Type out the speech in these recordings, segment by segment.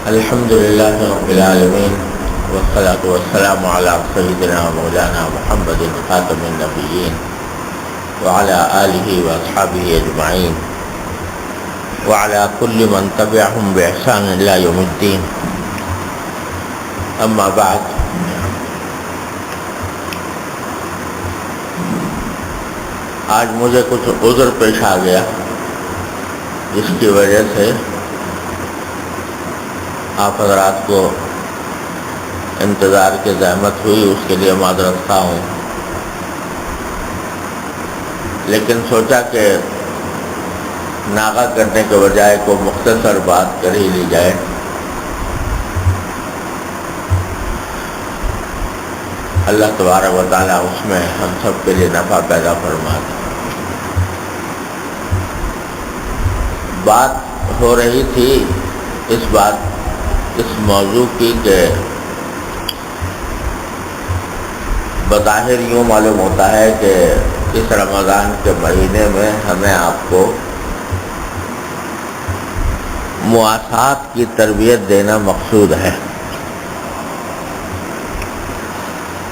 الحمد لله رب العالمين والصلاة والسلام على سيدنا مولانا محمد خاتم النبيين وعلى آله وأصحابه أجمعين وعلى كل من تبعهم بإحسان إلى يوم الدين. أما بعد، آج مجھے کچھ عذر پیش آ گیا جس کی وجہ سے آپ حضرات کو انتظار کی زحمت ہوئی، اس کے لیے معذرت خواہ ہوں، لیکن سوچا کہ ناغہ کرنے کے بجائے کو مختصر بات کر ہی لی جائے. اللہ تبارک و تعالیٰ اس میں ہم سب کے لیے نفع پیدا فرما دے. بات ہو رہی تھی اس موضوع کی کہ بظاہر یوں معلوم ہوتا ہے کہ اس رمضان کے مہینے میں ہمیں آپ کو مواسات کی تربیت دینا مقصود ہے،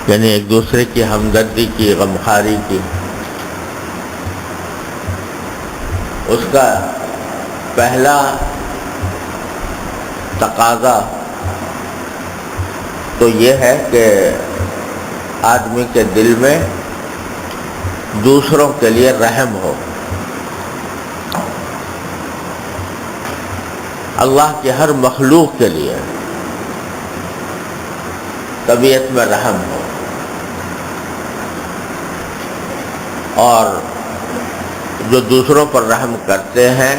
یعنی ایک دوسرے کی ہمدردی کی، غمخواری کی. اس کا پہلا تقاضا تو یہ ہے کہ آدمی کے دل میں دوسروں کے لیے رحم ہو، اللہ کے ہر مخلوق کے لیے طبیعت میں رحم ہو، اور جو دوسروں پر رحم کرتے ہیں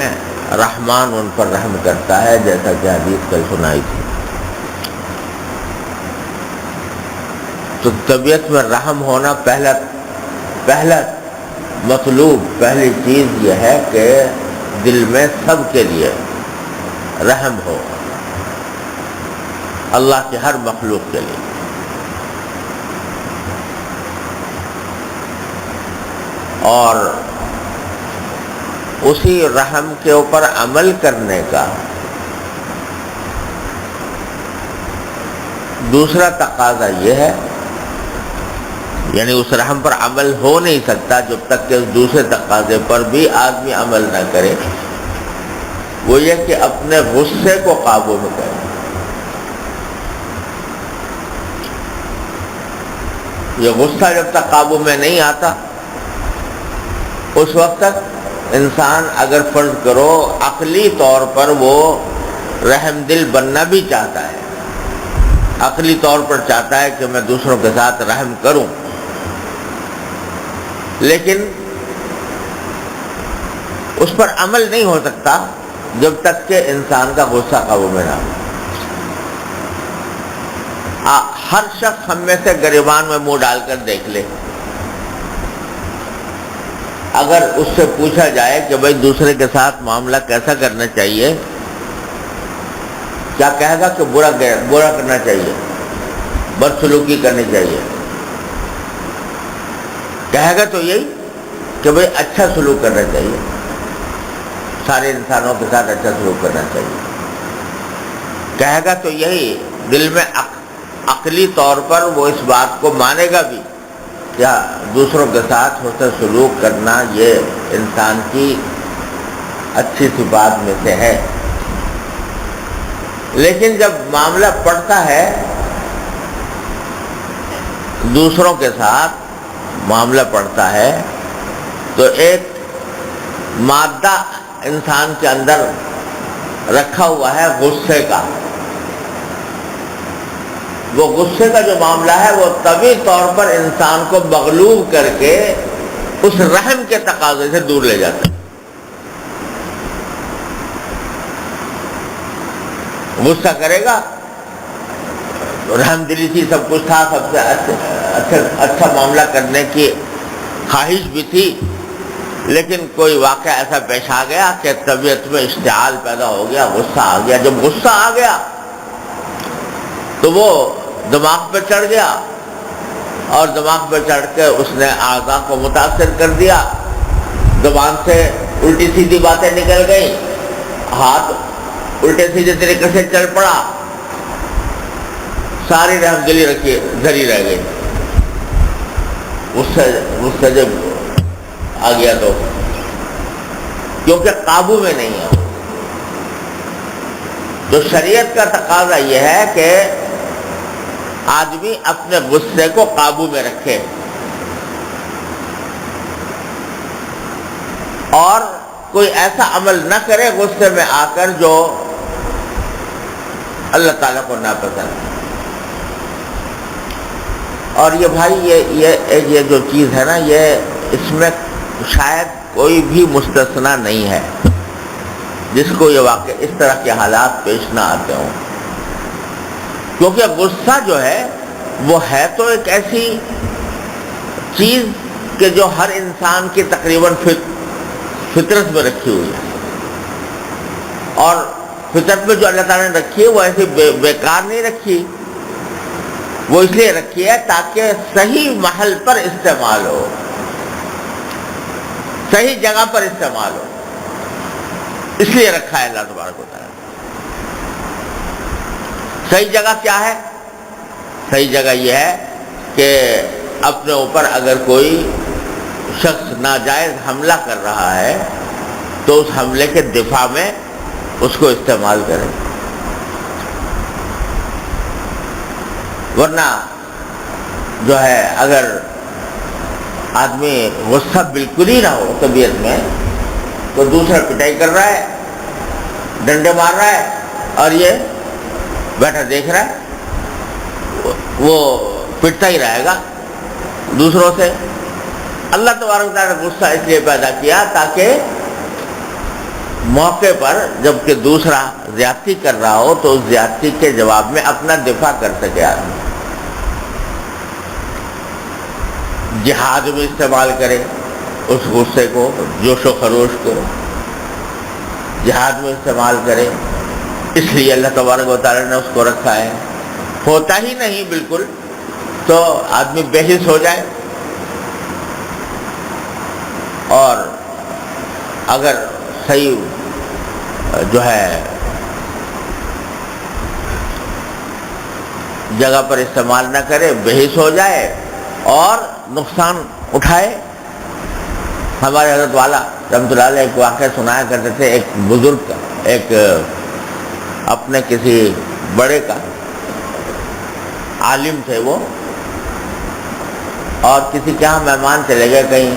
رحمان ان پر رحم کرتا ہے، جیسا کہ حدیث کل سنائی تھی. تو طبیعت میں رحم ہونا پہلا مطلوب، پہلی چیز یہ ہے کہ دل میں سب کے لیے رحم ہو، اللہ کے ہر مخلوق کے لیے. اور اسی رحم کے اوپر عمل کرنے کا دوسرا تقاضا یہ ہے، یعنی اس رحم پر عمل ہو نہیں سکتا جب تک کہ اس دوسرے تقاضے پر بھی آدمی عمل نہ کرے، وہ یہ کہ اپنے غصے کو قابو میں کرے. یہ غصہ جب تک قابو میں نہیں آتا، اس وقت تک انسان اگر فرض کرو عقلی طور پر وہ رحم دل بننا بھی چاہتا ہے، عقلی طور پر چاہتا ہے کہ میں دوسروں کے ساتھ رحم کروں، لیکن اس پر عمل نہیں ہو سکتا جب تک کہ انسان کا غصہ قابو میں نہ ہو. ہر شخص ہم میں سے گریبان میں منہ ڈال کر دیکھ لے، اگر اس سے پوچھا جائے کہ بھائی دوسرے کے ساتھ معاملہ کیسا کرنا چاہیے، کیا کہے گا کہ برا کرنا چاہیے، بدسلوکی کرنی چاہیے؟ کہے گا تو یہی کہ بھائی اچھا سلوک کرنا چاہیے، سارے انسانوں کے ساتھ اچھا سلوک کرنا چاہیے. کہے گا تو یہی، دل میں عقلی طور پر وہ اس بات کو مانے گا بھی کیا دوسروں کے ساتھ حسن سلوک کرنا یہ انسان کی اچھی صفات میں سے ہے. لیکن جب معاملہ پڑتا ہے دوسروں کے ساتھ معاملہ پڑتا ہے تو ایک مادہ انسان کے اندر رکھا ہوا ہے غصے کا. وہ غصے کا جو معاملہ ہے وہ طبعی طور پر انسان کو مغلوب کر کے اس رحم کے تقاضے سے دور لے جاتا ہے. غصہ کرے گا، رحم دلی تھی، سب کچھ تھا، سب سے اچھا معاملہ کرنے کی خواہش بھی تھی، لیکن کوئی واقعہ ایسا پیش آ گیا کہ طبیعت میں اشتعال پیدا ہو گیا، غصہ آ گیا. جب غصہ آ گیا تو وہ دماغ پہ چڑھ گیا، اور دماغ پہ چڑھ کے اس نے اعضاء کو متاثر کر دیا، زبان سے الٹی سیدھی باتیں نکل گئیں، ہاتھ الٹے سیدھے طریقے سے چل پڑا، ساری رحم دلی رکھی دھری رہ گئی، اس سے جب آ گیا تو کیونکہ قابو میں نہیں ہے. تو شریعت کا تقاضا یہ ہے کہ آدمی اپنے غصے کو قابو میں رکھے اور کوئی ایسا عمل نہ کرے غصے میں آ کر جو اللہ تعالیٰ کو ناپسند ہے. اور یہ بھائی یہ جو چیز ہے نا، یہ اس میں شاید کوئی بھی مستثنا نہیں ہے جس کو یہ واقع اس طرح کے حالات پیش نہ آتے ہوں، کیونکہ غصہ جو ہے وہ ہے تو ایک ایسی چیز کہ جو ہر انسان کی تقریباً فطرت میں رکھی ہوئی ہے، اور فطرت میں جو اللہ تعالیٰ نے رکھی ہے وہ ایسی بیکار نہیں رکھی، وہ اس لیے رکھی ہے تاکہ صحیح محل پر استعمال ہو، صحیح جگہ پر استعمال ہو، اس لیے رکھا ہے اللہ تبارک و تعالیٰ. صحیح جگہ کیا ہے؟ صحیح جگہ یہ ہے کہ اپنے اوپر اگر کوئی شخص ناجائز حملہ کر رہا ہے تو اس حملے کے دفاع میں اس کو استعمال کرے، ورنہ جو ہے اگر آدمی غصہ بالکل ہی نہ ہو طبیعت میں تو دوسرا پٹائی کر رہا ہے، ڈنڈے مار رہا ہے اور یہ بیٹھا دیکھ رہا ہے، وہ پٹتا ہی رہے گا دوسروں سے. اللہ تبارک تعالیٰ نے غصہ اس لیے پیدا کیا تاکہ موقع پر جب کہ دوسرا زیادتی کر رہا ہو تو اس زیادتی کے جواب میں اپنا دفاع کر سکے آدمی. جہاد میں استعمال کرے اس غصے کو، جوش و خروش کو جہاد میں استعمال کرے، اس لیے اللہ تبارک و تعالیٰ نے اس کو رکھا ہے. ہوتا ہی نہیں بالکل تو آدمی بے حس ہو جائے، اور اگر صحیح جو ہے جگہ پر استعمال نہ کرے، بے حس ہو جائے اور نقصان اٹھائے. ہمارے حضرت والا رحمۃ اللہ علیہ ایک واقعہ سنایا کرتے تھے، ایک بزرگ کا، ایک اپنے کسی بڑے کا عالم تھے وہ، اور کسی کے ہاں مہمان چلے گئے، کہیں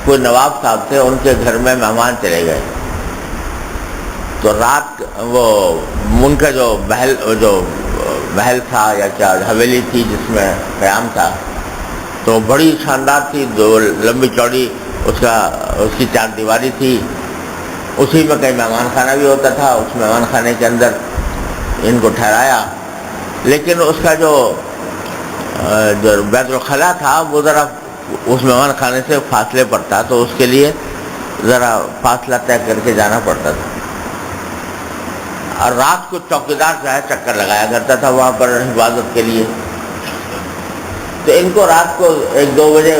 کوئی نواب صاحب تھے ان کے گھر میں مہمان چلے گئے، تو رات وہ ان کا جو محل تھا یا کیا حویلی تھی جس میں قیام تھا تو بڑی شاندار تھی، دو لمبی چوڑی اس کی چار دیواری تھی، اسی میں کہیں مہمان خانہ بھی ہوتا تھا. اس مہمان خانے کے اندر ان کو ٹھہرایا، لیکن اس کا جو بیت الخلا تھا وہ ذرا اس مہمان خانے سے فاصلے پر تھا، تو اس کے لیے ذرا فاصلہ طے کر کے جانا پڑتا تھا. اور رات کو چوکیدار جو ہے چکر لگایا کرتا تھا وہاں پر حفاظت کے لیے. تو ان کو رات کو 1-2 بجے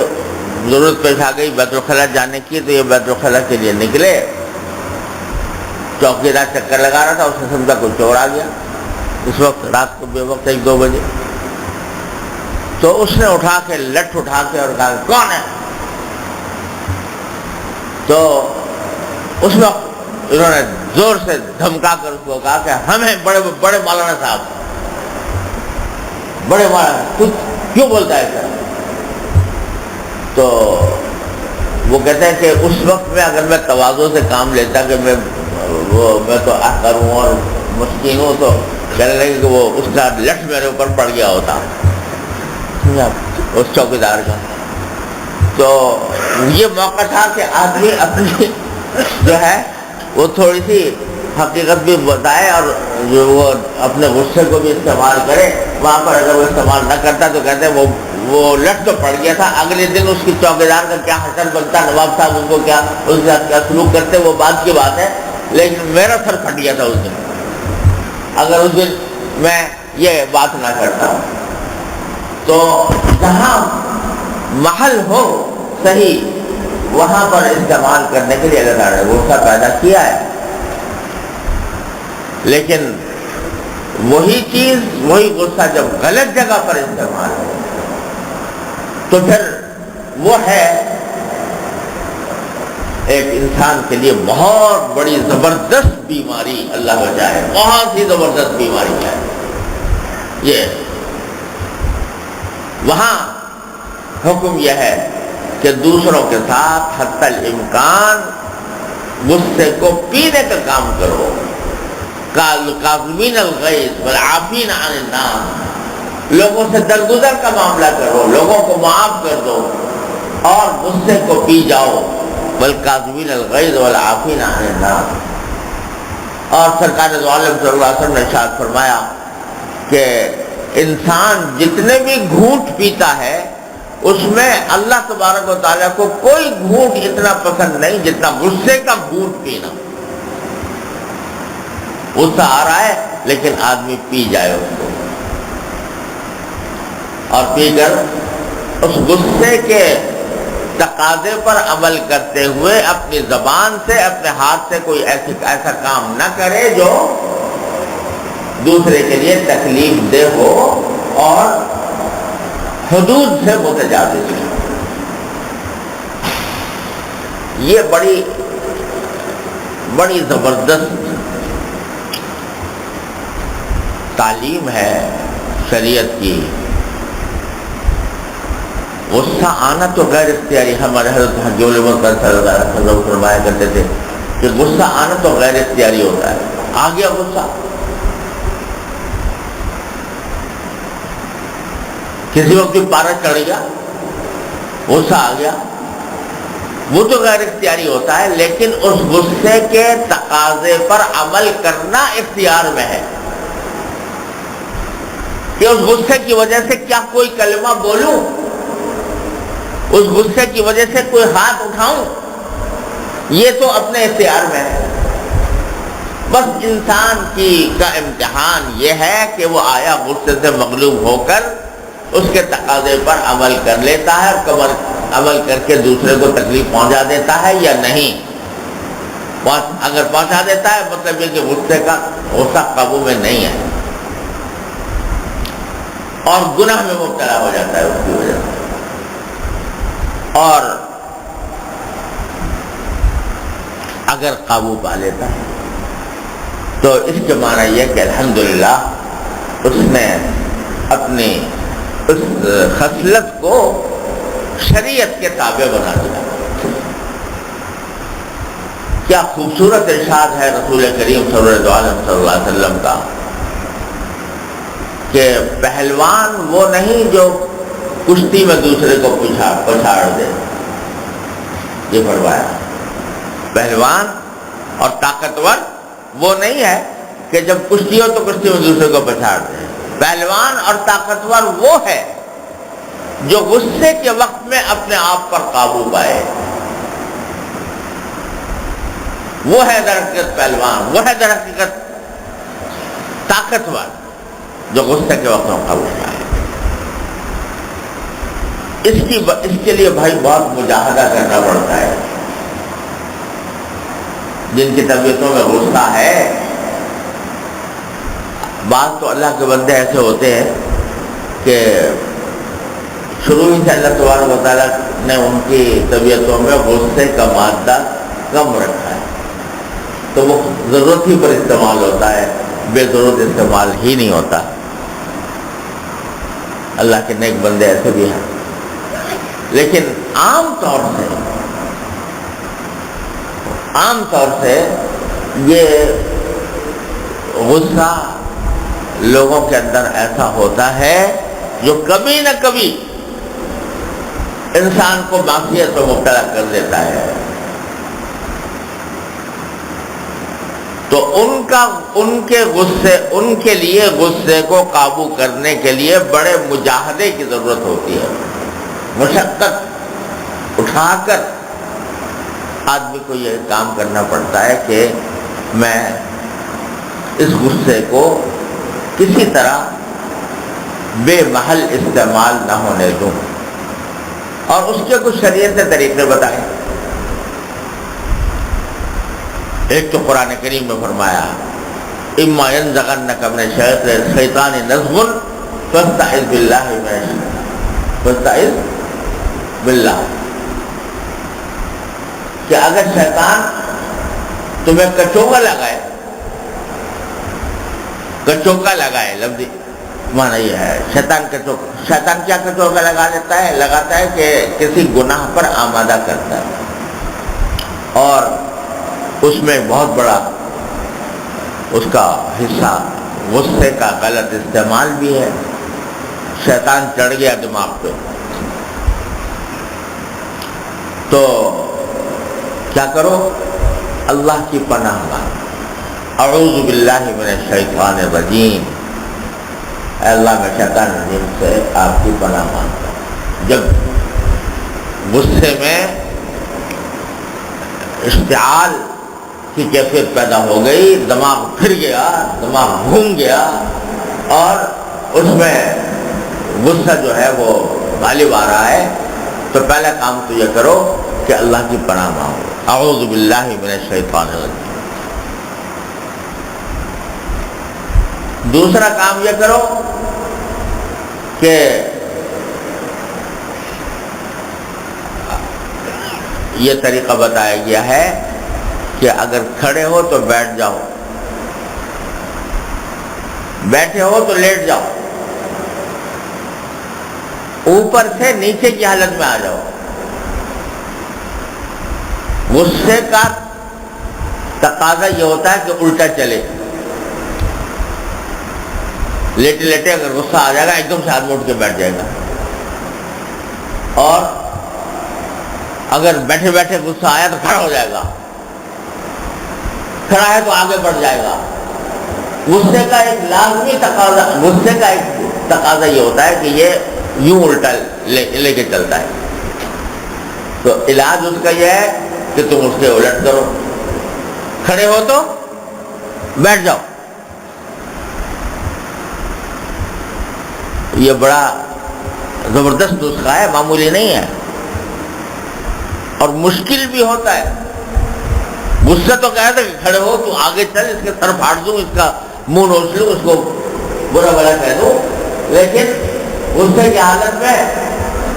ضرورت پیش آ گئی بیت الخلا جانے کی، تو یہ بیت الخلا کے لیے نکلے. چوکیدار چکر لگا رہا تھا، اس نے سمجھا کوئی چور آ گیا اس وقت، رات کو بے وقت 1-2 بجے. تو اس نے اٹھا کے لٹ اٹھا کے اور کہا کون ہے؟ تو اس وقت انہوں نے زور سے دھمکا کر اس کو کہا کہ ہم ہیں بڑے مولانا صاحب، بڑے مولانا، تو کیوں بولتا ہے سر؟ تو وہ کہتے ہیں کہ اس وقت میں اگر میں تواضع سے کام لیتا کہ میں تو آخر ہوں اور مسکین ہوں، تو کہنے لگے کہ وہ اس کا لٹ میرے اوپر پڑ گیا ہوتا اس چوکیدار کا. تو یہ موقع تھا کہ آدمی اپنی جو ہے وہ تھوڑی سی حقیقت بھی بتائے اور جو وہ اپنے غصے کو بھی استعمال کرے. وہاں پر اگر وہ استعمال نہ کرتا تو کہتے ہیں وہ لٹ تو پڑ گیا تھا، اگلے دن اس کی چوکیدار کا کیا حشر بنتا، نواب صاحب ان کو کیا اس کے ساتھ کیا سلوک کرتے، وہ بات کی بات ہے، لیکن میرا سر پھٹ گیا تھا اس دن اگر اس دن میں یہ بات نہ کرتا. تو جہاں محل ہو صحیح وہاں پر استعمال کرنے کے لیے اللہ تعالیٰ نے غصہ پیدا کیا ہے. لیکن وہی چیز، وہی غصہ جب غلط جگہ پر استعمال ہو تو پھر وہ ہے ایک انسان کے لیے بہت بڑی زبردست بیماری، اللہ بچائے، بہت ہی زبردست بیماری ہے یہ۔ وہاں حکم یہ ہے کہ دوسروں کے ساتھ حتی الامکان غصے کو پینے کا کام کرو، کاظمین الغیظ والعافین عن الناس، لوگوں سے درگزر کا معاملہ کرو، لوگوں کو معاف کر دو اور غصے کو پی جاؤ، والکاظمین الغیظ والعافین عن الناس۔ اور سرکار دو عالم صلی اللہ علیہ وسلم نے ارشاد فرمایا کہ انسان جتنے بھی گھونٹ پیتا ہے اس میں اللہ تبارک و تعالیٰ کو کوئی گھونٹ اتنا پسند نہیں جتنا غصے کا گھونٹ پینا۔ غصہ آ رہا ہے لیکن آدمی پی جائے اس کو، اور پی کر اس غصے کے تقاضے پر عمل کرتے ہوئے اپنی زبان سے، اپنے ہاتھ سے کوئی ایسا کام نہ کرے جو دوسرے کے لیے تکلیف دہ ہو اور حدود سے متجاوز ہو۔ یہ بڑی زبردست تعلیم ہے شریعت کی۔ غصہ آنا تو غیر اختیاری، ہمارے حضرت حجول مقدس صلی اللہ علیہ وسلم فرمایا کرتے تھے کہ غصہ آنا تو غیر اختیاری ہوتا ہے۔ آ گیا غصہ، کسی وقت بھی پارا چڑھ گیا، غصہ آ گیا، وہ تو غیر اختیاری ہوتا ہے، لیکن اس غصے کے تقاضے پر عمل کرنا اختیار میں ہے کہ اس غصے کی وجہ سے کیا کوئی کلمہ بولوں، اس غصے کی وجہ سے کوئی ہاتھ اٹھاؤں، یہ تو اپنے اختیار میں ہے۔ بس انسان کا امتحان یہ ہے کہ وہ آیا غصے سے مغلوب ہو کر اس کے تقاضے پر عمل کر لیتا ہے، اور عمل کر کے دوسرے کو تکلیف پہنچا دیتا ہے یا نہیں۔ اگر پہنچا دیتا ہے مطلب یہ کہ غصہ قابو میں نہیں ہے اور گناہ میں مبتلا ہو جاتا ہے اس کی وجہ سے۔ اور اگر قابو پا لیتا ہے تو اس کے معنی یہ کہ الحمدللہ اس نے اپنی اس خصلت کو شریعت کے تابع بنا دیا۔ کیا خوبصورت ارشاد ہے رسول کریم صلی اللہ علیہ وسلم کا کہ پہلوان وہ نہیں جو کشتی میں دوسرے کو پچھاڑ دے، یہ فرمایا۔ پہلوان اور طاقتور وہ نہیں ہے کہ جب کشتی ہو تو کشتی میں دوسرے کو پچھاڑ دے۔ پہلوان اور طاقتور وہ ہے جو غصے کے وقت میں اپنے آپ پر قابو پائے، وہ ہے در حقیقت پہلوان، وہ ہے در حقیقت طاقتور جو غصے کے وقت میں قابو پائے۔ اس کے لیے بھائی بہت مجاہدہ کرنا پڑتا ہے۔ جن کی طبیعتوں میں غصہ ہے، بعض تو اللہ کے بندے ایسے ہوتے ہیں کہ شروع ہی سے اللہ تبارک و تعالیٰ نے ان کی طبیعتوں میں غصے کا مادہ کم رکھا ہے، تو وہ ضرورت ہی پر استعمال ہوتا ہے، بے ضرورت استعمال ہی نہیں ہوتا۔ اللہ کے نیک بندے ایسے بھی ہیں، لیکن عام طور سے یہ غصہ لوگوں کے اندر ایسا ہوتا ہے جو کبھی نہ کبھی انسان کو معصیت میں مبتلا کر دیتا ہے۔ تو ان کے لیے غصے کو قابو کرنے کے لیے بڑے مجاہدے کی ضرورت ہوتی ہے، مشقت اٹھا کر آدمی کو یہ کام کرنا پڑتا ہے کہ میں اس غصے کو کسی طرح بے محل استعمال نہ ہونے دوں، اور اس کے کچھ شریعت طریقے بتائیں۔ ایک تو قرآن کریم میں فرمایا اما ينزغنك من الشیطان نزغ فاستعذ باللہ کہ اگر شیطان تمہیں کچوکا لگائے لفظی معنی یہ ہے شیطان کیا کچوکا لگاتا ہے کہ کسی گناہ پر آمادہ کرتا ہے، اور اس میں بہت بڑا اس کا حصہ غصے کا غلط استعمال بھی ہے. شیطان چڑھ گیا دماغ پہ تو کیا کرو؟ اللہ کی پناہ مانگو. اعوذ باللہ من الشیطان الرجیم، اے اللہ میں شیطان الرجیم سے آپ کی پناہ مانگتا ہوں. جب غصے میں اشتعال کی کیفیت پیدا ہو گئی، دماغ پھر گیا، دماغ گھوم گیا، اور اس میں غصہ جو ہے وہ غالب آ رہا ہے، تو پہلا کام تو یہ کرو کہ اللہ کی پناہ مانگو. اعوذ باللہ من الشیطان الرجیم. دوسرا کام یہ کرو کہ یہ طریقہ بتایا گیا ہے کہ اگر کھڑے ہو تو بیٹھ جاؤ، بیٹھے ہو تو لیٹ جاؤ، اوپر سے نیچے کی حالت میں آ جاؤ. غصے کا تقاضا یہ ہوتا ہے کہ الٹا چلے. لیٹے لیٹے اگر غصہ آ جائے گا ایک دم سے آدمی اٹھ کے بیٹھ جائے گا، اور اگر بیٹھے بیٹھے غصہ آیا تو کھڑا ہو جائے گا، کھڑا ہے تو آگے بڑھ جائے گا. غصے کا ایک لازمی تقاضا یہ ہوتا ہے کہ یہ یوں الٹا لے کے چلتا ہے. تو علاج اس کا یہ ہے کہ تم اس کے الٹ کرو. کھڑے ہو تو بیٹھ جاؤ. یہ بڑا زبردست نسخہ ہے، معمولی نہیں ہے، اور مشکل بھی ہوتا ہے. غصہ تو کہتا کہ کھڑے ہو، تو آگے چل، اس کے سر پھاڑ دوں، اس کا منہ نوچ لوں، اس کو برا بھلا کہہ دوں. لیکن غصے کی حالت میں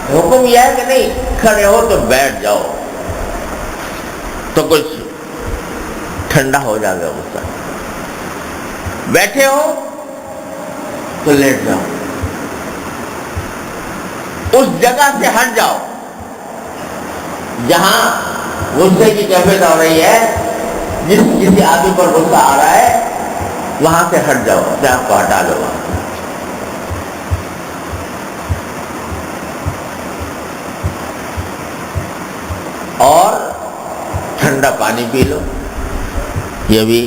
حکم یہ ہے کہ نہیں، کھڑے ہو تو بیٹھ جاؤ، تو کچھ ٹھنڈا ہو جائے گا غصہ. بیٹھے ہو تو لیٹ جاؤ، اس جگہ سے ہٹ جاؤ جہاں غصے کی کیفیت ہو رہی ہے. کسی آدمی پر غصہ آ رہا ہے، وہاں سے ہٹ جاؤ، اپنے آپ کو ہٹا لو. اور ٹھنڈا پانی پی لو، یہ بھی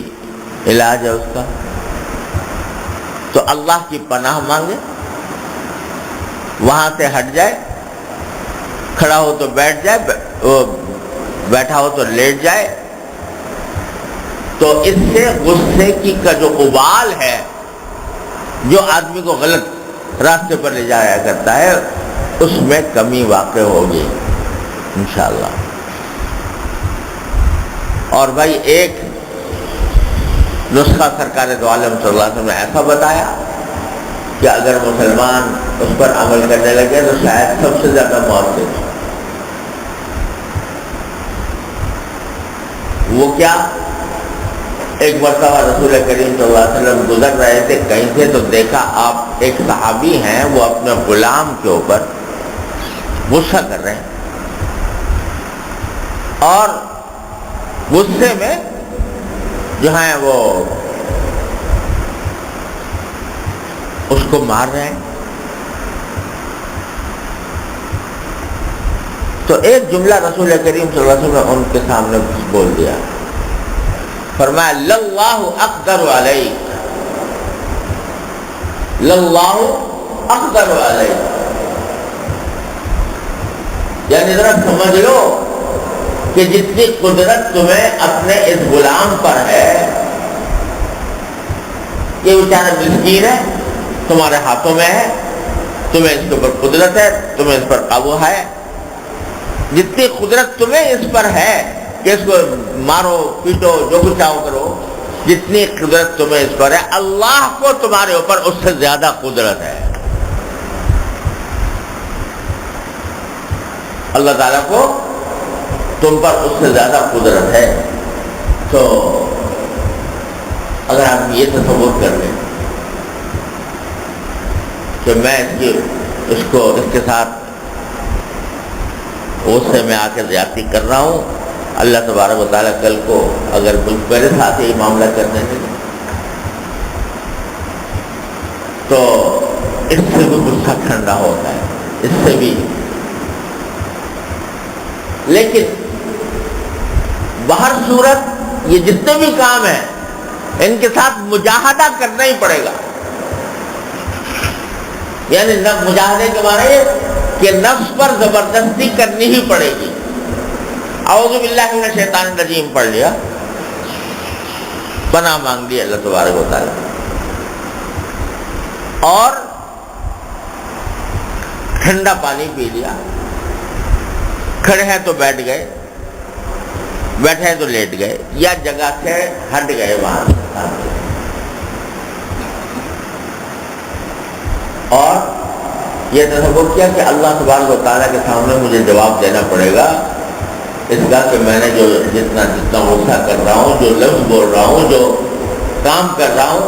علاج ہے اس کا. تو اللہ کی پناہ مانگے، وہاں سے ہٹ جائے، کھڑا ہو تو بیٹھ جائے، بیٹھا ہو تو لیٹ جائے. تو اس سے غصے کی کا جو ابال ہے، جو آدمی کو غلط راستے پر لے جایا کرتا ہے، اس میں کمی واقع ہوگی انشاءاللہ. اور بھائی ایک نسخہ سرکار دو عالم صلی اللہ علیہ وسلم نے ایسا بتایا کہ اگر مسلمان اس پر عمل کرنے لگے تو شاید سب سے زیادہ مؤثر. وہ کیا؟ ایک مرتبہ رسول کریم صلی اللہ علیہ وسلم گزر رہے تھے کہیں سے، تو دیکھا آپ ایک صحابی ہیں، وہ اپنے غلام کے اوپر غصہ کر رہے ہیں، اور غصے میں جو ہیں وہ اس کو مار رہے ہیں. تو ایک جملہ رسول کریم صلی اللہ علیہ وسلم نے ان کے سامنے بول دیا، فرمایا للہ اقدر علیک، للہ اقدر علیک. یعنی ذرا سمجھ لو کہ جتنی قدرت تمہیں اپنے اس غلام پر ہے، یہ بیچارہ مسکین ہے، تمہارے ہاتھوں میں ہے، تمہیں اس کے اوپر قدرت ہے، تمہیں اس پر قابو ہے. جتنی قدرت تمہیں اس پر ہے کہ اس کو مارو پیٹو جو کچھ چاہو کرو، جتنی قدرت تمہیں اس پر ہے اللہ کو تمہارے اوپر اس سے زیادہ قدرت ہے. اللہ تعالیٰ کو تم پر اس سے زیادہ قدرت ہے. تو اگر آپ یہ تصور کر لیں کہ میں اس کے ساتھ اس سے میں آ کے زیادتی کر رہا ہوں, اللہ تبارک و تعالیٰ کل کو اگر میرے ساتھ یہ معاملہ کرنے سے تو اس سے بھی غصہ ٹھنڈا ہوتا ہے, اس سے بھی. لیکن باہر صورت یہ جتنے بھی کام ہیں ان کے ساتھ مجاہدہ کرنا ہی پڑے گا. یعنی مجاہدے کے معنی کہ نفس پر زبردستی کرنی ہی پڑے گی. اعوذ باللہ من الشیطان الرجیم پڑھ لیا, پناہ مانگ لی اللہ تبارک و تعالی, اور ٹھنڈا پانی پی لیا, کھڑے ہیں تو بیٹھ گئے, بیٹھے ہیں تو لیٹ گئے, یا جگہ سے ہٹ گئے وہاں, اور یہ تصور کیا کہ اللہ تبارک و تعالیٰ کے سامنے مجھے جواب دینا پڑے گا اس کا کہ میں نے جو جتنا غصہ کر رہا ہوں, جو لفظ بول رہا ہوں, جو کام کر رہا ہوں,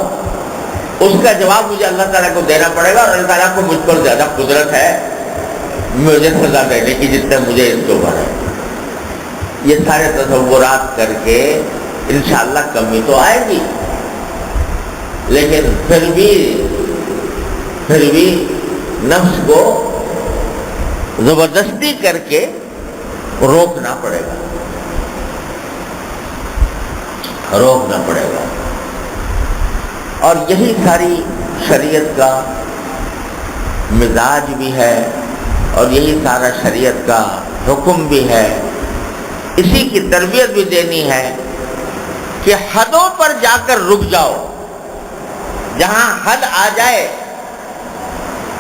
اس کا جواب مجھے اللہ تعالیٰ کو دینا پڑے گا, اور اللہ تعالیٰ کو مجھ پر زیادہ قدرت ہے مجھے سزا دینے کی جتنا مجھے اس کے اوپر ہے. یہ سارے تصورات کر کے انشاءاللہ کمی تو آئے گی, لیکن پھر بھی نفس کو زبردستی کر کے روکنا پڑے گا, روکنا پڑے گا. اور یہی ساری شریعت کا مزاج بھی ہے, اور یہی سارا شریعت کا حکم بھی ہے. اسی کی تربیت بھی دینی ہے کہ حدوں پر جا کر رک جاؤ, جہاں حد آ جائے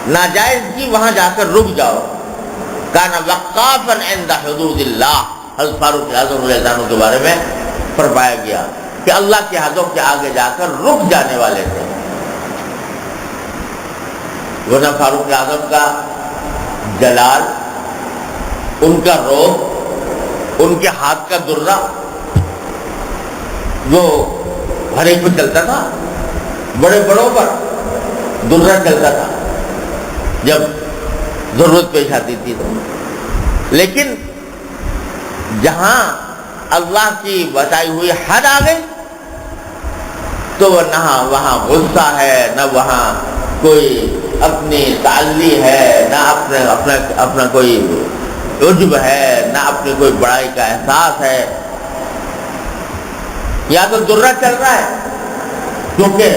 ناجائز کی وہاں جا کر رک جاؤ. کانا وقافا عند حدود اللہ, حضرت فاروق اعظم رضی اللہ عنہ کے بارے میں فرمایا گیا کہ اللہ کی حدوں کے آگے جا کر رک جانے والے تھے. ورنہ فاروق اعظم کا جلال, ان کا روب, ان کے ہاتھ کا درہ وہ ہر ایک پہ چلتا تھا, بڑے بڑوں پر درہ چلتا تھا جب ضرورت پیش آتی تھی تو. لیکن جہاں اللہ کی بتائی ہوئی حد آ گئی تو نہ وہاں غصہ ہے, نہ وہاں کوئی اپنی تعلی ہے, نہ اپنا کوئی عجب ہے, نہ اپنی کوئی بڑائی کا احساس ہے. یا تو درہ چل رہا ہے کیونکہ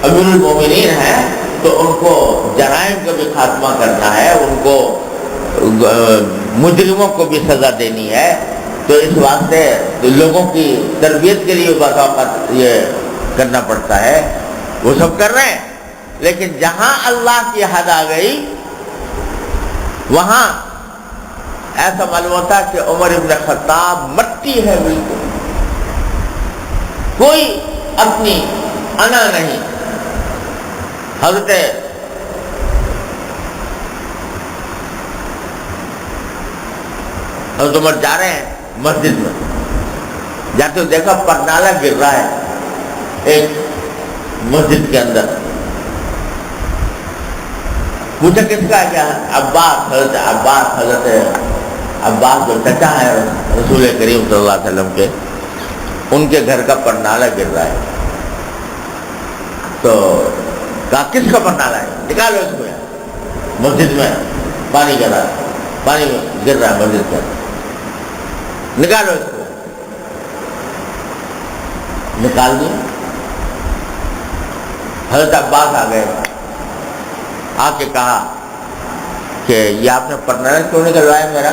امیر المومنین ہے تو ان کو جرائم کا بھی خاتمہ کرنا ہے, ان کو مجرموں کو بھی سزا دینی ہے, تو اس واسطے لوگوں کی تربیت کے لیے بعض اوقات یہ کرنا پڑتا ہے. وہ سب کر رہے ہیں, لیکن جہاں اللہ کی حد آ گئی وہاں ایسا معلوم ہوتا کہ عمر ابن خطاب مٹی ہے بالکل, کوئی اپنی انا نہیں. حضرت عمر جا رہے ہیں مسجد میں, جاتے ہوئے دیکھا پرنالہ گر رہا ہے ایک مسجد کے اندر. پوچھا کس کا ہے, کیا عباس, حضرت عباس جو چچا ہے رسول کریم صلی اللہ علیہ وسلم کے, ان کے گھر کا پرنالہ گر رہا ہے. تو کہا کس کا پرنالہ ہے, نکالو اس کو. مسجد میں پانی گر رہا ہے, پانی گر رہا ہے مسجد کا, نکالو اس کو. نکال دیا. حضرت عباس آ گئے, آ کے کہا کہ یہ آپ نے پرنالہ کیوں نکلوایا میرا؟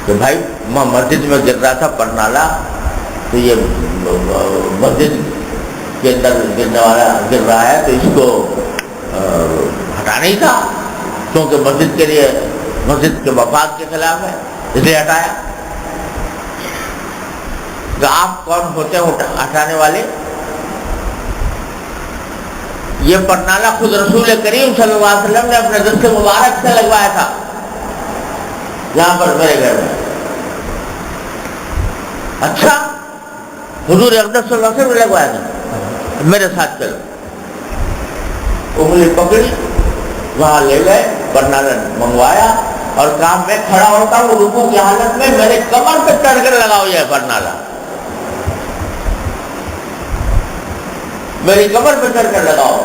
کہ بھائی مسجد میں گر رہا تھا پرنالہ, تو یہ مسجد کے اندر گرنے والا گر رہا ہے تو اس کو ہٹانا ہی تھا, کیونکہ مسجد کے لیے, مسجد کے مفاد کے خلاف ہے, اس لیے ہٹایا. کہ آپ کون ہوتے ہیں ہٹانے والے؟ یہ پرنالہ خود رسول کریم صلی اللہ علیہ وسلم نے اپنے دست مبارک سے لگوایا تھا یہاں پر میرے گھر میں. اچھا حضور اقدس صلی اللہ علیہ وسلم نے لگوایا تھا، میرے ساتھ چلو. انگلی پکڑی، وہاں لے گئے، پرنالہ منگوایا اور کہا میں کھڑا ہوتا ہوں رکوع کی حالت میں، میرے کمر پہ چڑھ کر لگاؤ یہ پرنالہ، میری کمر پہ چڑھ کر لگاؤ.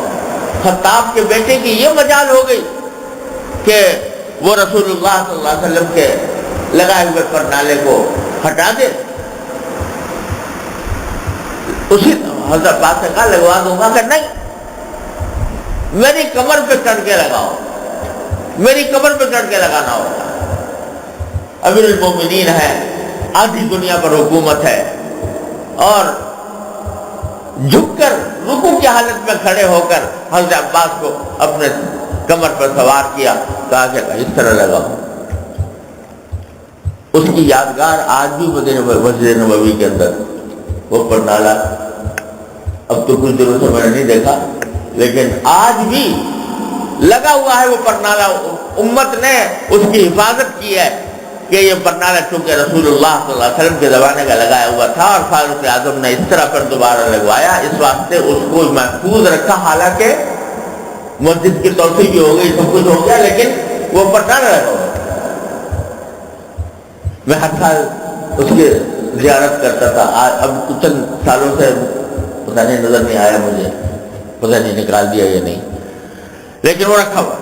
خطاب کے بیٹے کی یہ مجال ہو گئی کہ وہ رسول اللہ صلی اللہ علیہ وسلم کے لگائے ہوئے پرنالے کو ہٹا دے. اسی حضرت پاک سے کہا لگوا دوں گا کہ نہیں، میری کمر پہ چڑھ کے لگاؤ، میری کمر پہ چڑھ کے لگانا ہوگا. امیر المومنین ہے، آدھی دنیا پر حکومت ہے، اور جھک کر رکوع کی حالت میں کھڑے ہو کر حضرت عباس کو اپنے کمر پر سوار کیا، کہا کہ اس طرح لگاؤ. اس کی یادگار آج بھی مسجد نبوی کے اندر وہ پرنالہ، اب تو کچھ دنوں سے میں نے نہیں دیکھا، لیکن آج بھی لگا ہوا ہے وہ پرنالہ. امت نے اس کی حفاظت کی ہے کہ یہ پرنالہ چونکہ رسول اللہ صلی اللہ علیہ وسلم کے زمانے کا لگایا ہوا تھا اور فاروق اعظم نے اس طرح پر دوبارہ لگوایا، اس واسطے اس کو محفوظ رکھا. حالانکہ مسجد کی توسیع بھی ہو گئی، سب کچھ ہو گیا، لیکن وہ پرنالہ لگا ہوا. میں ہر سال اس کی زیارت کرتا تھا. اب کچھ سالوں سے پتہ نہیں نظر نہیں آیا مجھے، پتہ نہیں نکال دیا یا نہیں، لیکن وہ رکھا ہوا.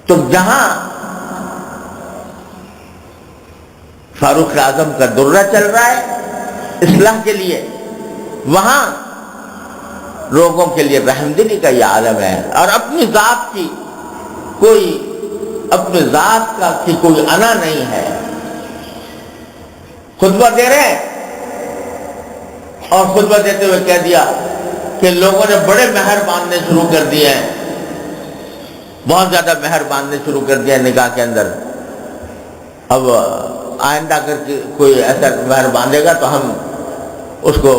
تو جہاں فاروق اعظم کا درہ چل رہا ہے اصلاح کے لیے، وہاں لوگوں کے لیے رحمدلی کا یہ عالم ہے. اور اپنی ذات کی کوئی انا نہیں ہے. خطبہ دے رہے ہیں اور خطبہ دیتے ہوئے کہہ دیا کہ لوگوں نے بڑے مہر باندھنے شروع کر دیے ہیں، بہت زیادہ مہر باندھنے شروع کر دیا نکاح کے اندر. اب آئندہ اگر کوئی ایسا مہر باندھے گا تو ہم اس کو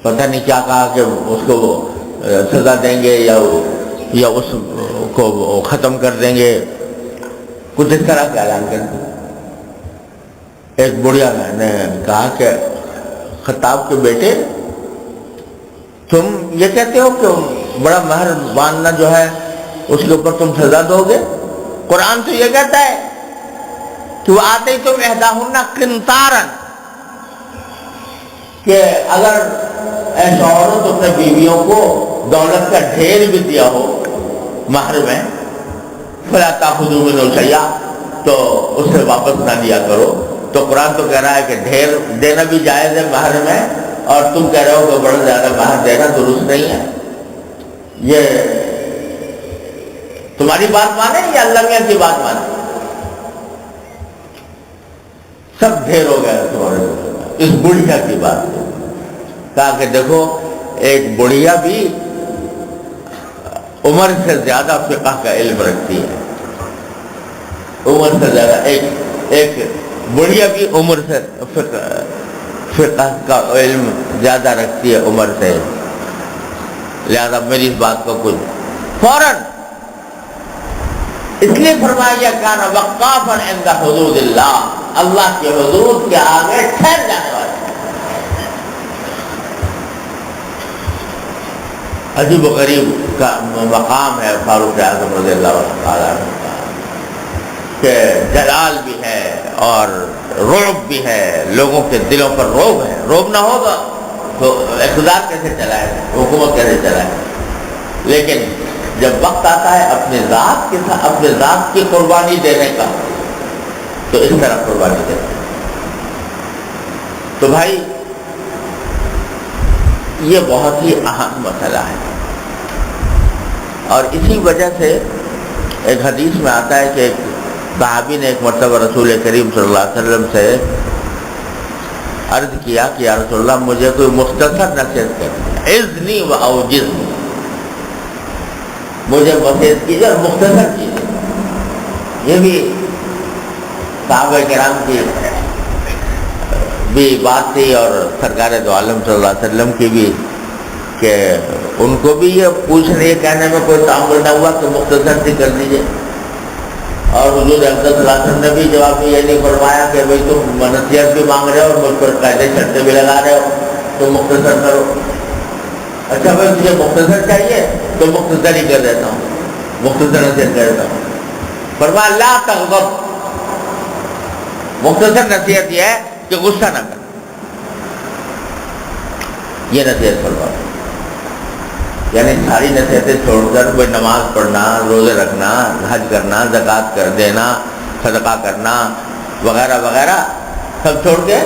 پتہ نہیں کیا کہا کہ اس کو سزا دیں گے یا اس کو ختم کر دیں گے، کچھ اس طرح کا اعلان کر دیا. ایک بڑھیا نے کہا کہ خطاب کے بیٹے تم یہ کہتے ہو کہ بڑا مہر باندھنا جو ہے اس کے اوپر تم سزا دو گے؟ قرآن تو یہ کہتا ہے کہ وہ آتے ہی تم احداہن قنطارا، کہ اگر اے شوہروں تم نے بیویوں کو دولت کا ڈھیر بھی دیا ہو مہر میں، فلا تاخذوا منہ شیئا، تو اس سے واپس نہ لیا کرو. تو قرآن تو کہہ رہا ہے کہ ڈھیر دینا بھی جائز ہے مہر میں، اور تم کہہ رہے ہو کہ بڑا زیادہ مہر دینا درست نہیں ہے. یہ تمہاری بات مانے یا اللہ میاں کی بات مانے؟ سب ڈھیر ہو گیا تمہارے. اس بڑھیا کی بات ہے. کہا کہ دیکھو ایک بڑھیا بھی عمر سے زیادہ فقہ کا علم رکھتی ہے، عمر سے زیادہ ایک بڑھیا بھی عمر سے فقہ کا علم زیادہ رکھتی ہے عمر سے. لہذا میری اس بات کو کچھ فوراً اس لیے فرمایا کان وقافا عند حدود اللہ، اللہ کے حدود کے آگے ٹھہر جانے والا. عجیب و غریب کا مقام ہے فاروق اعظم رضی اللہ تعالیٰ عنہ کا، کہ جلال بھی ہے اور رعب بھی ہے، لوگوں کے دلوں پر رعب ہے. رعب نہ ہوگا تو اقتدار کیسے چلائے، حکومت کیسے چلائے؟ لیکن جب وقت آتا ہے اپنے ذات کے ساتھ اپنے ذات کی قربانی دینے کا تو اس طرح قربانی دیتے ہیں. تو بھائی یہ بہت ہی اہم مسئلہ ہے، اور اسی وجہ سے ایک حدیث میں آتا ہے کہ ایک صحابی نے ایک مرتبہ رسول کریم صلی اللہ علیہ وسلم سے عرض کیا کہ یا رسول اللہ مجھے کوئی مختصر نصیحت کر، اذنی و اوجزنی، مجھے نصیحت کیجیے اور مختصر کیجیے. یہ بھی صحابہ کرام کی بھی بات تھی اور سرکار دو عالم صلی اللہ علیہ وسلم کی بھی کہ ان کو بھی یہ پوچھنے یہ کہنے میں کوئی تعامل نہ ہوا کہ مختصر سی کر دیجیے. اور حضور اقدس صلی اللہ علیہ وسلم نے بھی جواب میں یہ نہیں فرمایا کہ بھائی تم نصیحت بھی مانگ رہے ہو اور مجھ پر قاعدے شرطیں بھی لگا رہے ہو تو مختصر کرو. اچھا بھائی تجھے مختصر چاہیے تو مختصر ہی کر دیتا ہوں, مختصر نصیحت کر دیتا ہوں. فرمایا لا تغضب, مختصر نصیحت یہ ہے کہ غصہ نہ کر, یہ نصیحت فرمایا. یعنی ساری نصیحتیں چھوڑ کر کوئی نماز پڑھنا, روزے رکھنا, حج کرنا, زکوٰۃ کر دینا, صدقہ کرنا وغیرہ وغیرہ سب چھوڑ کے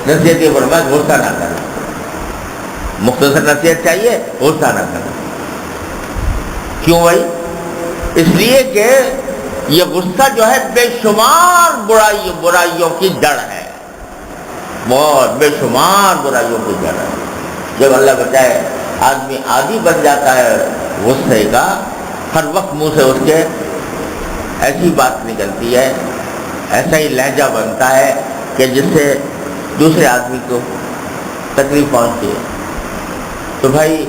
نصیحت یہ فرمایا غصہ نہ کرنا. مختصر نصیحت چاہیے, غصہ نہ کرنا. کیوں بھائی؟ اس لیے کہ یہ غصہ جو ہے بے شمار برائیوں کی جڑ ہے, بہت بے شمار برائیوں کی جڑ ہے. جب اللہ بچائے آدمی عادی بن جاتا ہے غصے کا, ہر وقت منہ سے اس کے ایسی بات نکلتی ہے, ایسا ہی لہجہ بنتا ہے کہ جس سے دوسرے آدمی کو تکلیف پہنچتی ہے. تو بھائی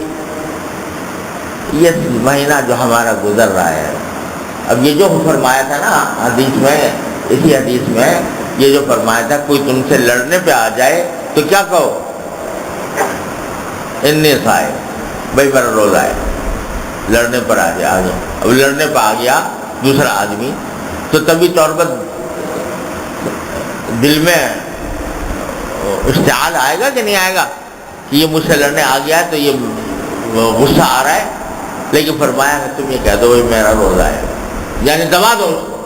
یہ مہینہ جو ہمارا گزر رہا ہے, اب یہ جو فرمایا تھا نا حدیث میں, اسی حدیث میں یہ جو فرمایا تھا کوئی تم سے لڑنے پہ آ جائے تو کیا کہو؟ انی صائم, بھائی میرا روزہ ہے. لڑنے پر آ جائے, اب لڑنے پہ آ گیا دوسرا آدمی تو طبی طور پر دل میں اشتعال آئے گا کہ نہیں آئے گا کہ یہ مجھ سے لڑنے آ گیا ہے تو یہ غصہ آ رہا ہے. لیکن فرمایا کہ تم یہ کہہ دو میرا روزہ ہے, یعنی دبا دو اس کو.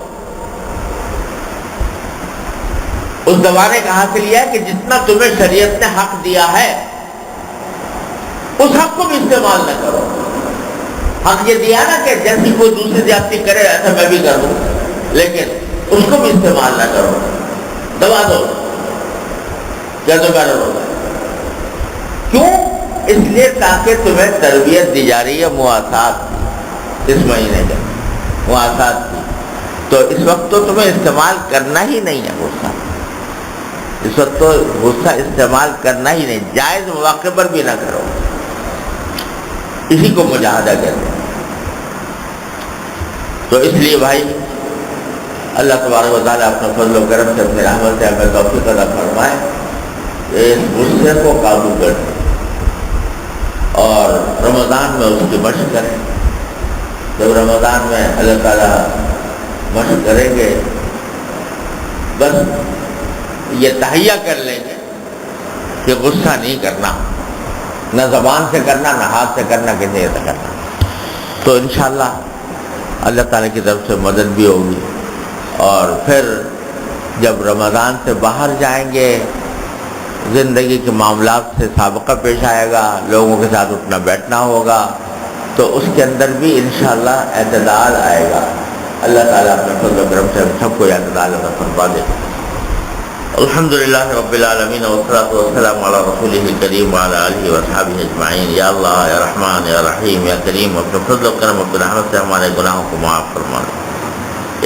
اس دبانے کا حاصل یہ ہے کہ جتنا تمہیں شریعت نے حق دیا ہے اس حق کو بھی استعمال نہ کرو. حق یہ دیا نا کہ جیسی کوئی دوسری زیادتی کرے ایسا میں بھی کر دوں, لیکن اس کو بھی استعمال نہ کرو, دبا دو, کہہ دو میرا روزہ ہے. کیوں؟ اس لیے تاکہ تمہیں تربیت دی جا رہی ہے مواسات کی, اس مہینے کے مواسات کی. تو اس وقت تو تمہیں استعمال کرنا ہی نہیں ہے غصہ, اس وقت تو غصہ استعمال کرنا ہی نہیں, جائز مواقع پر بھی نہ کرو. اسی کو مجاہدہ کہتے ہیں. تو اس لیے بھائی اللہ تبارک و تعالیٰ اپنے فضل و کرم سے, اپنے رحمت سے ہمیں توفیق عطا فرمائے کہ اس غصے کو قابو کریں اور رمضان میں اس کی مشق کریں. جب رمضان میں اللہ تعالیٰ مشق کریں گے بس یہ تہیہ کر لیں گے کہ غصہ نہیں کرنا, نہ زبان سے کرنا, نہ ہاتھ سے کرنا, کسی سے کرنا. تو انشاءاللہ اللہ تعالیٰ کی طرف سے مدد بھی ہوگی. اور پھر جب رمضان سے باہر جائیں گے زندگی کے معاملات سے سابقہ پیش آئے گا, لوگوں کے ساتھ اٹھنا بیٹھنا ہوگا, تو اس کے اندر بھی انشاءاللہ اعتدال آئے گا. اللہ تعالیٰ اپنے فضل و کرم سے ہم سب کو اعتدال عطا فرما دے. الحمدللہ رب العالمین والصلاۃ والسلام علی رسولہ الکریم وعلی آلہ واصحابہ اجمعین. یا اللہ, یا رحمان, یا رحیم, یا کریم, اپنے فضل و کرم اپنے رحمت سے ہمارے گناہوں کو معاف فرما دے.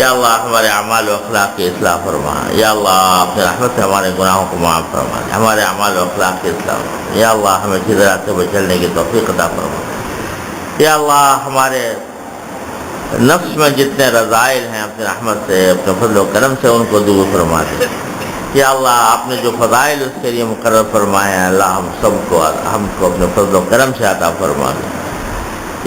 یا اللہ ہمارے اعمال و اخلاق کی اصلاح فرما. یا اللہ اپنے رحمت سے ہمارے گناہوں کو معاف فرما دے, ہمارے اعمال و اخلاق کی اصلاح فرما. یا اللہ ہمیں سیدھے راستے پر چلنے کی توفیق عطا فرما. یا اللہ ہمارے نفس میں جتنے رذائل ہیں اپنے رحمت سے, اپنے فضل و کرم سے ان کو دور فرما دے. یا اللہ آپ نے جو فضائل اس کے لیے مقرر فرمائے ہیں اللہ ہم کو اپنے فضل و کرم سے عطا فرما دے.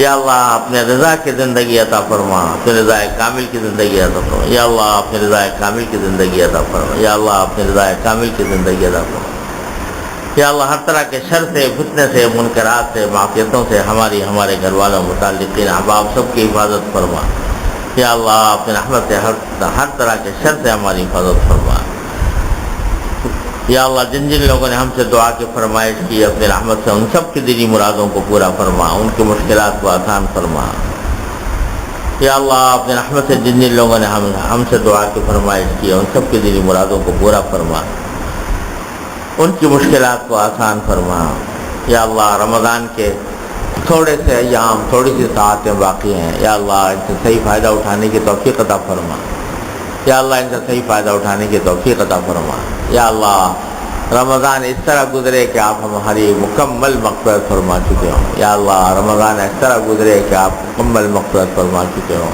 یا اللہ اپنے رضا کی زندگی عطا فرما, اپنے رضا کامل کی زندگی عطا فرما. یا اللہ اپنے رضا کامل کی زندگی عطا فرما. یا اللہ اپنے رضا کامل کی زندگی عطا فرما. یا اللہ ہر طرح کے شر سے, فتنے سے, منکرات سے, معصیتوں سے ہمارے گھر والوں, متعلقین, احباب سب کی حفاظت فرما. یا اللہ اپنے رحمت سے ہر طرح کے شر سے ہماری حفاظت فرما. یا اللہ جن لوگوں نے ہم سے دعا کی فرمائش کی اپنے رحمت سے ان سب کی دینی مرادوں کو پورا فرما, ان کی مشکلات کو آسان فرما. یا اللہ اپنے رحمت سے جن لوگوں نے ہم سے دعا کی فرمائش کی ان سب کی دینی مرادوں کو پورا فرما, ان کی مشکلات کو آسان فرما. یا اللہ رمضان کے تھوڑے سے ایام, تھوڑی سی ساعتیں باقی ہیں, یا اللہ ان سے صحیح فائدہ اٹھانے کی توفیق عطا فرما. یا اللہ ان سے صحیح فائدہ اٹھانے کی توفیق عطا فرما. یا اللہ رمضان اس طرح گزرے کہ آپ ہماری مکمل مغفرت فرما چکے ہوں. یا اللہ رمضان اس طرح گزرے کہ آپ مکمل مغفرت فرما چکے ہوں.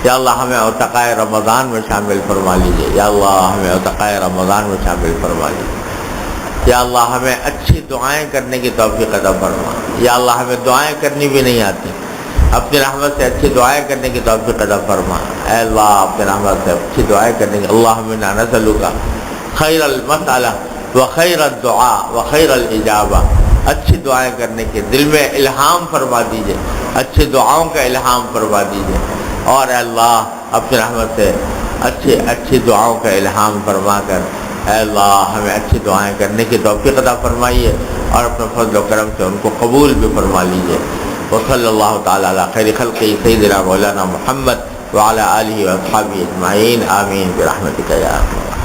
یا اللہ ہمیں عتقائے رمضان میں شامل فرما لیجیے. یا اللہ ہمیں عتقائے رمضان میں شامل فرما لیجیے. یا اللہ ہمیں اچھی دعائیں کرنے کی توفیق عطا فرما. یا اللہ ہمیں دعائیں کرنی بھی نہیں آتی، اپنی رحمت سے اچھی دعائیں کرنے کی توفیق عطا فرما. اے اللہ اپنی رحمت سے اچھی دعائیں کرنے کی. اللہم انا نسألک خیر المسألہ وخیر الدعاء وخیر الاجابہ. اچھی دعائیں کرنے کے دل میں الہام فرما دیجئے، اچھی دعاؤں کا الہام فرما دیجئے. اور اے اللہ اپنی رحمت سے اچھی دعاؤں کا الہام فرما کر اے اللہ ہمیں اچھی دعائیں کرنے کی توفیق عطا فرمائیے، اور اپنے فضل و کرم سے ان کو قبول بھی فرما لیجئے. وصلی اللہ تعالی علی خیر خلقہ سیدنا مولانا محمد وعلی آلہ واصحابہ اجمعین. آمین برحمتک یا ارحم الراحمین.